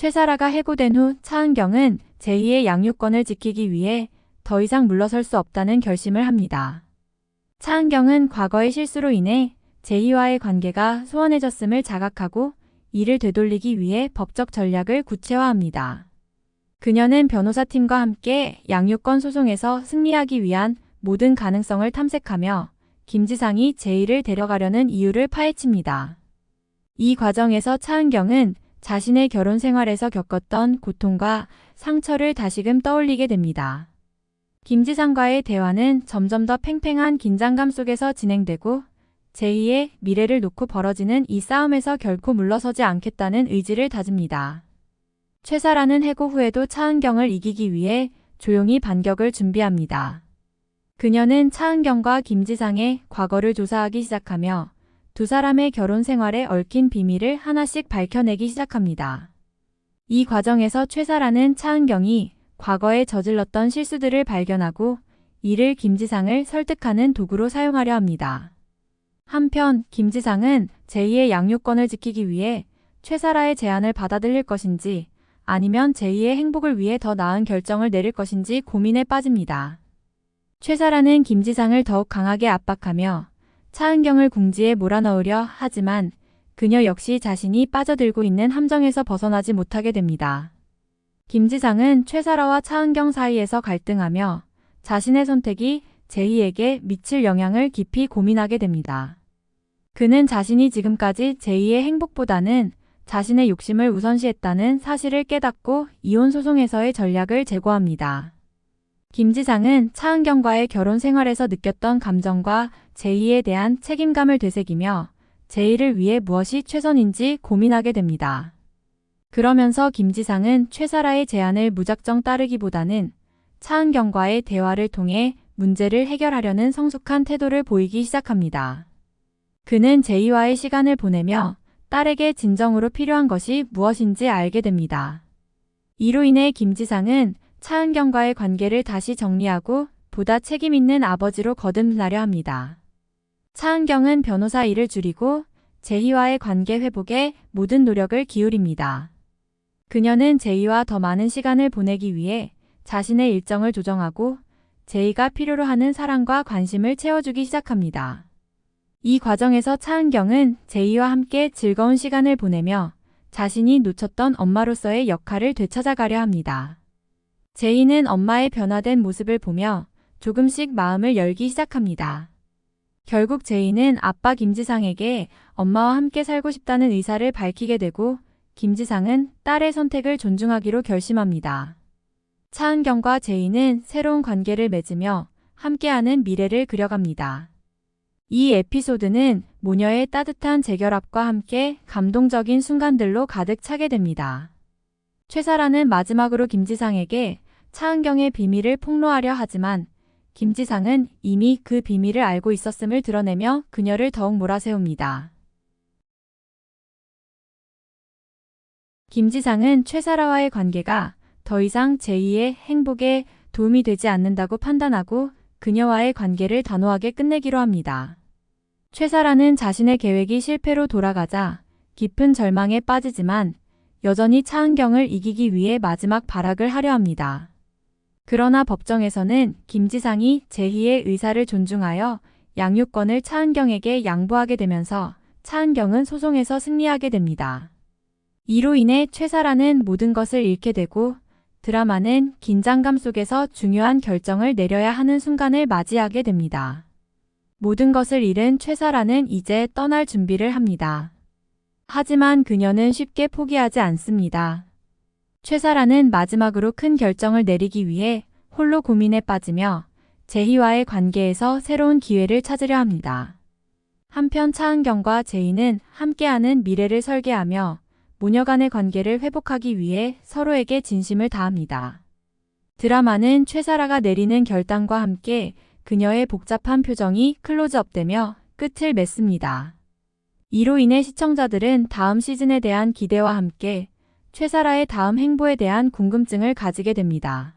최사라가 해고된 후 차은경은 제2의 양육권을 지키기 위해 더 이상 물러설 수 없다는 결심을 합니다. 차은경은 과거의 실수로 인해 제2와의 관계가 소원해졌음을 자각하고 이를 되돌리기 위해 법적 전략을 구체화합니다. 그녀는 변호사팀과 함께 양육권 소송에서 승리하기 위한 모든 가능성을 탐색하며 김지상이 제2를 데려가려는 이유를 파헤칩니다. 이 과정에서 차은경은 자신의 결혼 생활에서 겪었던 고통과 상처를 다시금 떠올리게 됩니다. 김지상과의 대화는 점점 더 팽팽한 긴장감 속에서 진행되고 제2의 미래를 놓고 벌어지는 이 싸움에서 결코 물러서지 않겠다는 의지를 다집니다. 최사라는 해고 후에도 차은경을 이기기 위해 조용히 반격을 준비합니다. 그녀는 차은경과 김지상의 과거를 조사하기 시작하며 두 사람의 결혼 생활에 얽힌 비밀을 하나씩 밝혀내기 시작합니다. 이 과정에서 최사라는 차은경이 과거에 저질렀던 실수들을 발견하고 이를 김지상을 설득하는 도구로 사용하려 합니다. 한편 김지상은 제2의 양육권을 지키기 위해 최사라의 제안을 받아들일 것인지 아니면 제2의 행복을 위해 더 나은 결정을 내릴 것인지 고민에 빠집니다. 최사라는 김지상을 더욱 강하게 압박하며 차은경을 궁지에 몰아넣으려 하지만 그녀 역시 자신이 빠져들고 있는 함정에서 벗어나지 못하게 됩니다. 김지상은 최사라와 차은경 사이에서 갈등하며 자신의 선택이 제2에게 미칠 영향을 깊이 고민하게 됩니다. 그는 자신이 지금까지 제2의 행복보다는 자신의 욕심을 우선시했다는 사실을 깨닫고 이혼 소송에서의 전략을 재고합니다. 김지상은 차은경과의 결혼 생활에서 느꼈던 감정과 제2에 대한 책임감을 되새기며 제2를 위해 무엇이 최선인지 고민하게 됩니다. 그러면서 김지상은 최사라의 제안을 무작정 따르기보다는 차은경과의 대화를 통해 문제를 해결하려는 성숙한 태도를 보이기 시작합니다. 그는 제2와의 시간을 보내며 딸에게 진정으로 필요한 것이 무엇인지 알게 됩니다. 이로 인해 김지상은 차은경과의 관계를 다시 정리하고 보다 책임있는 아버지로 거듭나려 합니다. 차은경은 변호사 일을 줄이고 제2와의 관계 회복에 모든 노력을 기울입니다. 그녀는 제2와 더 많은 시간을 보내기 위해 자신의 일정을 조정하고 제2가 필요로 하는 사랑과 관심을 채워주기 시작합니다. 이 과정에서 차은경은 제2와 함께 즐거운 시간을 보내며 자신이 놓쳤던 엄마로서의 역할을 되찾아가려 합니다. 제2는 엄마의 변화된 모습을 보며 조금씩 마음을 열기 시작합니다. 결국 제2는 아빠 김지상에게 엄마와 함께 살고 싶다는 의사를 밝히게 되고 김지상은 딸의 선택을 존중하기로 결심합니다. 차은경과 제2는 새로운 관계를 맺으며 함께하는 미래를 그려갑니다. 이 에피소드는 모녀의 따뜻한 재결합과 함께 감동적인 순간들로 가득 차게 됩니다. 최사라는 마지막으로 김지상에게 차은경의 비밀을 폭로하려 하지만 김지상은 이미 그 비밀을 알고 있었음을 드러내며 그녀를 더욱 몰아세웁니다. 김지상은 최사라와의 관계가 더 이상 제2의 행복에 도움이 되지 않는다고 판단하고 그녀와의 관계를 단호하게 끝내기로 합니다. 최사라는 자신의 계획이 실패로 돌아가자 깊은 절망에 빠지지만 여전히 차은경을 이기기 위해 마지막 발악을 하려 합니다. 그러나 법정에서는 김지상이 제2의 의사를 존중하여 양육권을 차은경에게 양보하게 되면서 차은경은 소송에서 승리하게 됩니다. 이로 인해 최사라는 모든 것을 잃게 되고 드라마는 긴장감 속에서 중요한 결정을 내려야 하는 순간을 맞이하게 됩니다. 모든 것을 잃은 최사라는 이제 떠날 준비를 합니다. 하지만 그녀는 쉽게 포기하지 않습니다. 최사라는 마지막으로 큰 결정을 내리기 위해 홀로 고민에 빠지며 제2와의 관계에서 새로운 기회를 찾으려 합니다. 한편 차은경과 제2는 함께하는 미래를 설계하며 모녀 간의 관계를 회복하기 위해 서로에게 진심을 다합니다. 드라마는 최사라가 내리는 결단과 함께 그녀의 복잡한 표정이 클로즈업되며 끝을 맺습니다. 이로 인해 시청자들은 다음 시즌에 대한 기대와 함께 최사라의 다음 행보에 대한 궁금증을 가지게 됩니다.